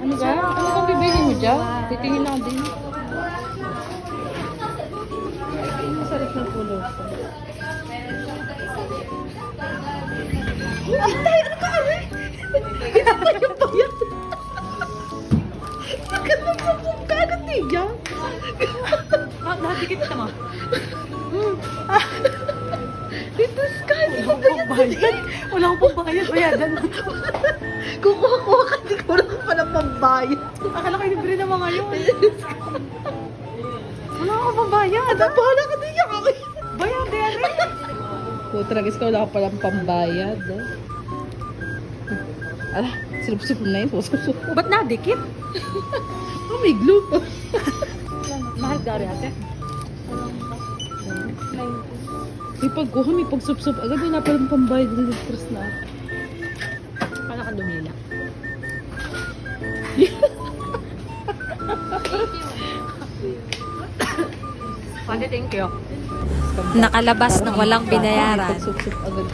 Ano ka? Ano kang bibili mo dyan? Titingin lang din. Masarap ng pulo. Ay, tayo, ano ka kami? Hindi tayo bayad. Magandang sabong ka, ano tiya? Nakadikit ka mo. Dito ka, hindi ko bayad. Wala akong pambayad. Bayadan mo. Kukuha ka, hindi ko lang pala pambayad. Akala ko libre naman ngayon. Wala akong pambayad. Bahala ka din yan. Bayad, yan eh. Putragis ka, wala ka palang pambayad. Ala, sinup-sup na yun. Pusup-sup. Ba't nadikit? Oh, may glue pa. Mahal ka rin ate. May pagkuha, may pagsup-sup. Agad wala palang pambayad ng litros na. Paano ka dumila? Pwede, thank you. Nakalabas ng walang binayaran. Pagsup-sup agad.